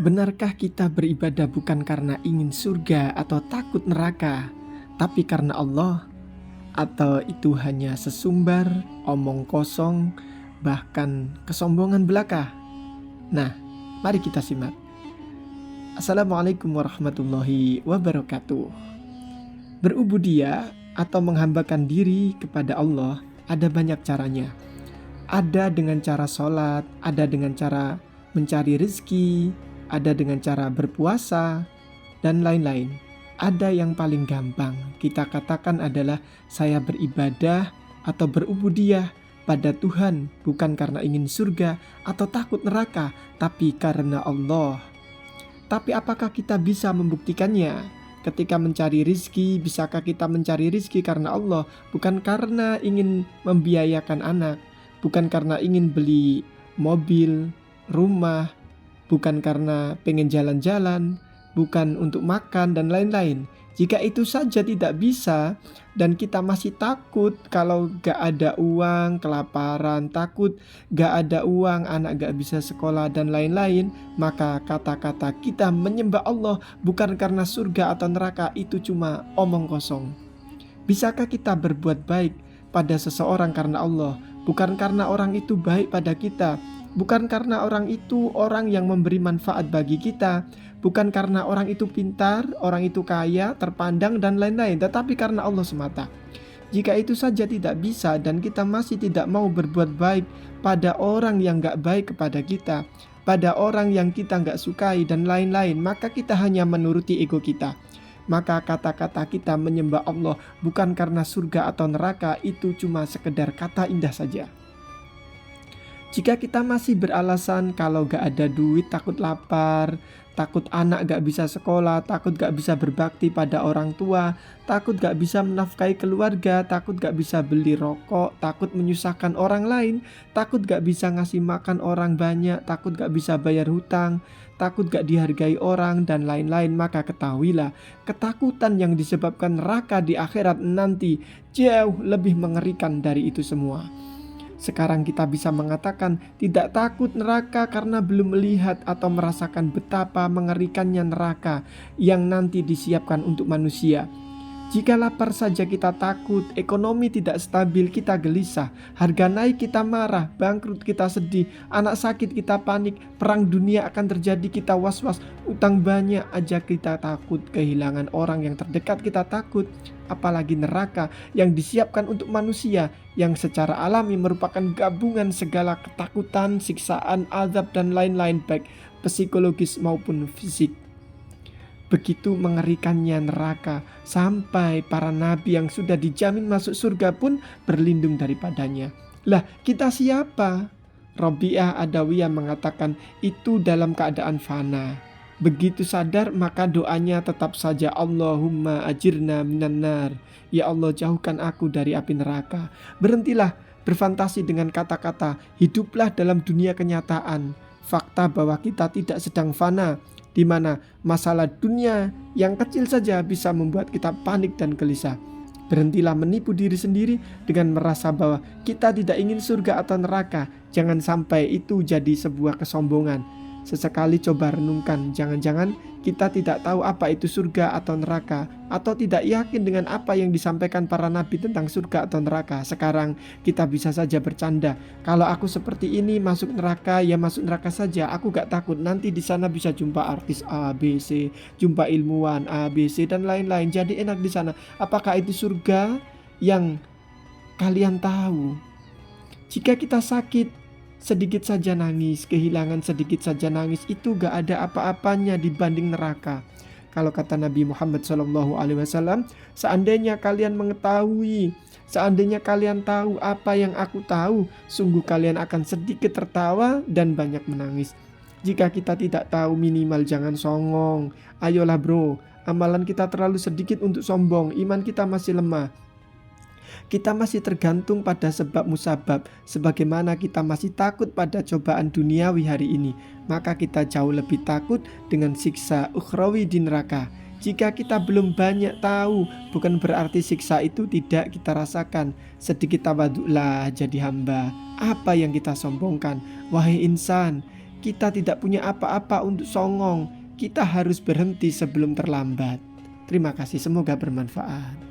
Benarkah kita beribadah bukan karena ingin surga atau takut neraka, tapi karena Allah? Atau itu hanya sesumbar, omong kosong, bahkan kesombongan belaka? Nah, mari kita simak. Assalamualaikum warahmatullahi wabarakatuh. Berubudiyah atau menghambakan diri kepada Allah ada banyak caranya. Ada dengan cara sholat, ada dengan cara mencari rezeki, ada dengan cara berpuasa, dan lain-lain. Ada yang paling gampang kita katakan adalah saya beribadah atau berubudiyah pada Tuhan bukan karena ingin surga atau takut neraka, tapi karena Allah. Tapi apakah kita bisa membuktikannya? Ketika mencari rizki, bisakah kita mencari rizki karena Allah, bukan karena ingin membiayakan anak, bukan karena ingin beli mobil, rumah, bukan karena pengen jalan-jalan, bukan untuk makan dan lain-lain? Jika itu saja tidak bisa dan kita masih takut kalau gak ada uang, kelaparan, takut gak ada uang, anak gak bisa sekolah dan lain-lain, maka kata-kata kita menyembah Allah bukan karena surga atau neraka itu cuma omong kosong. Bisakah kita berbuat baik pada seseorang karena Allah, bukan karena orang itu baik pada kita, bukan karena orang itu orang yang memberi manfaat bagi kita, bukan karena orang itu pintar, orang itu kaya, terpandang dan lain-lain, tetapi karena Allah semata. Jika itu saja tidak bisa dan kita masih tidak mau berbuat baik pada orang yang gak baik kepada kita, pada orang yang kita gak sukai dan lain-lain, maka kita hanya menuruti ego kita. Maka kata-kata kita menyembah Allah bukan karena surga atau neraka itu cuma sekedar kata indah saja. Jika kita masih beralasan kalau gak ada duit, takut lapar, takut anak gak bisa sekolah, takut gak bisa berbakti pada orang tua, takut gak bisa menafkahi keluarga, takut gak bisa beli rokok, takut menyusahkan orang lain, takut gak bisa ngasih makan orang banyak, takut gak bisa bayar hutang, takut gak dihargai orang dan lain-lain, maka ketahuilah ketakutan yang disebabkan neraka di akhirat nanti jauh lebih mengerikan dari itu semua. Sekarang kita bisa mengatakan tidak takut neraka karena belum melihat atau merasakan betapa mengerikannya neraka yang nanti disiapkan untuk manusia. Jika lapar saja kita takut, ekonomi tidak stabil kita gelisah, harga naik kita marah, bangkrut kita sedih, anak sakit kita panik, perang dunia akan terjadi kita was-was, utang banyak aja kita takut, kehilangan orang yang terdekat kita takut. Apalagi neraka yang disiapkan untuk manusia yang secara alami merupakan gabungan segala ketakutan, siksaan, azab dan lain-lain baik psikologis maupun fisik. Begitu mengerikannya neraka sampai para nabi yang sudah dijamin masuk surga pun berlindung daripadanya. Lah, kita siapa? Rabi'ah Adawiyah mengatakan itu dalam keadaan fana. Begitu sadar maka doanya tetap saja Allahumma ajirna minan nar. Ya Allah, jauhkan aku dari api neraka. Berhentilah berfantasi dengan kata-kata, hiduplah dalam dunia kenyataan. Fakta bahwa kita tidak sedang fana, di mana masalah dunia yang kecil saja bisa membuat kita panik dan gelisah. Berhentilah menipu diri sendiri dengan merasa bahwa kita tidak ingin surga atau neraka. Jangan sampai itu jadi sebuah kesombongan. Sesekali coba renungkan, jangan-jangan kita tidak tahu apa itu surga atau neraka, atau tidak yakin dengan apa yang disampaikan para nabi tentang surga atau neraka. Sekarang kita bisa saja bercanda, kalau aku seperti ini masuk neraka, ya masuk neraka saja, aku gak takut, nanti di sana bisa jumpa artis A, B, C, jumpa ilmuwan A, B, C dan lain-lain, jadi enak di sana. Apakah itu surga yang kalian tahu? Jika kita sakit, sedikit saja nangis, kehilangan sedikit saja nangis, itu gak ada apa-apanya dibanding neraka. Kalau kata Nabi Muhammad SAW, seandainya kalian mengetahui, seandainya kalian tahu apa yang aku tahu, sungguh kalian akan sedikit tertawa dan banyak menangis. Jika kita tidak tahu, minimal jangan songong. Ayolah bro, amalan kita terlalu sedikit untuk sombong, iman kita masih lemah. Kita masih tergantung pada sebab musabab. Sebagaimana kita masih takut pada cobaan duniawi hari ini, maka kita jauh lebih takut dengan siksa ukhrawi di neraka. Jika kita belum banyak tahu, bukan berarti siksa itu tidak kita rasakan. Sedikit tawaduklah jadi hamba. Apa yang kita sombongkan? Wahai insan, Kita tidak punya apa-apa untuk songong. Kita harus berhenti sebelum terlambat. Terima kasih, semoga bermanfaat.